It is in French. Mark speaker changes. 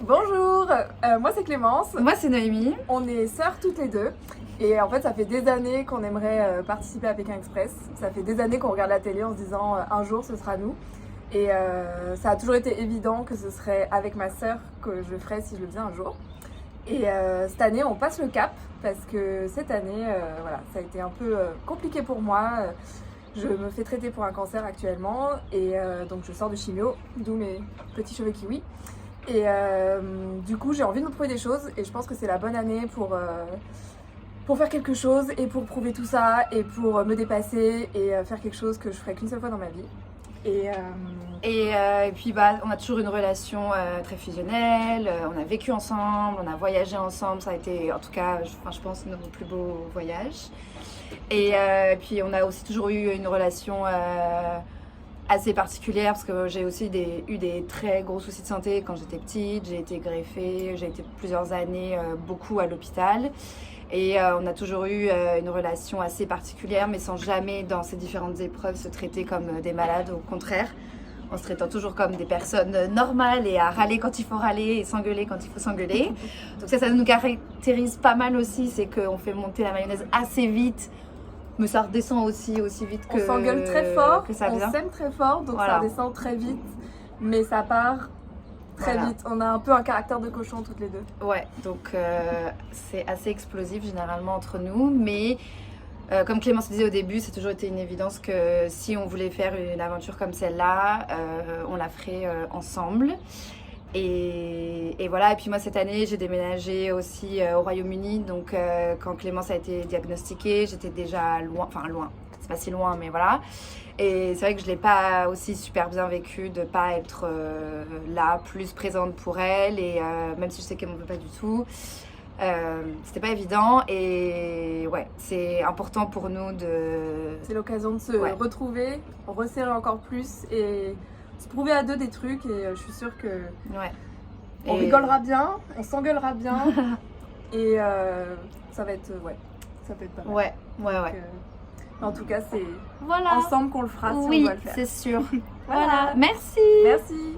Speaker 1: Bonjour, moi c'est Clémence,
Speaker 2: Moi, c'est Noémie.
Speaker 1: on est sœurs toutes les deux et en fait ça fait des années qu'on aimerait participer à Pékin Express. Ça fait des années qu'on regarde la télé en se disant un jour ce sera nous et ça a toujours été évident que ce serait avec ma sœur que je le ferais si je le faisais un jour. Et cette année on passe le cap parce que cette année voilà, ça a été un peu compliqué pour moi. Je me fais traiter pour un cancer actuellement et donc je sors de chimio, d'où mes petits cheveux kiwi. Et du coup, j'ai envie de me prouver des choses et je pense que c'est la bonne année pour faire quelque chose et pour prouver tout ça et pour me dépasser et faire quelque chose que je ferai qu'une seule fois dans ma vie. Et
Speaker 2: Et puis, on a toujours une relation très fusionnelle. On a vécu ensemble, on a voyagé ensemble. Ça a été, en tout cas, je pense, nos plus beaux voyages. Et puis, on a aussi toujours eu une relation assez particulière parce que j'ai aussi eu des très gros soucis de santé quand j'étais petite. J'ai été greffée, j'ai été plusieurs années beaucoup à l'hôpital. Et on a toujours eu une relation assez particulière, mais sans jamais, dans ces différentes épreuves, se traiter comme des malades. Au contraire, en se traitant toujours comme des personnes normales et à râler quand il faut râler et s'engueuler quand il faut s'engueuler. Donc ça nous caractérise pas mal aussi, c'est qu'on fait monter la mayonnaise assez vite, mais ça redescend aussi vite que
Speaker 1: on s'engueule très fort,
Speaker 2: que ça
Speaker 1: on
Speaker 2: vient.
Speaker 1: s'aime très fort, donc
Speaker 2: Voilà.
Speaker 1: ça descend très vite, mais ça part très
Speaker 2: Voilà.
Speaker 1: vite. On a un peu un caractère de cochon toutes les deux.
Speaker 2: Ouais, donc c'est assez explosif généralement entre nous, mais comme Clémence disait au début, c'est toujours été une évidence que si on voulait faire une aventure comme celle-là, on la ferait ensemble. Et voilà, et puis moi cette année j'ai déménagé aussi au Royaume-Uni, donc quand Clémence a été diagnostiquée, j'étais déjà loin, c'est pas si loin, mais voilà. Et c'est vrai que je l'ai pas aussi super bien vécu de pas être là, plus présente pour elle, et même si je sais qu'elle m'en veut pas du tout, c'était pas évident. Et ouais, c'est important pour nous de...
Speaker 1: C'est l'occasion de se
Speaker 2: Ouais.
Speaker 1: retrouver, resserrer encore plus et se prouver à deux des trucs et je suis sûre que
Speaker 2: Ouais.
Speaker 1: on
Speaker 2: Et-
Speaker 1: rigolera bien, on s'engueulera bien et ça va être ça peut être pas mal.
Speaker 2: Ouais, ouais,
Speaker 1: Donc,
Speaker 2: ouais.
Speaker 1: en tout cas, c'est
Speaker 2: Voilà.
Speaker 1: ensemble qu'on le fera si on
Speaker 2: Oui,
Speaker 1: doit le faire.
Speaker 2: c'est sûr.
Speaker 1: Voilà.
Speaker 2: Voilà. Merci.
Speaker 1: Merci.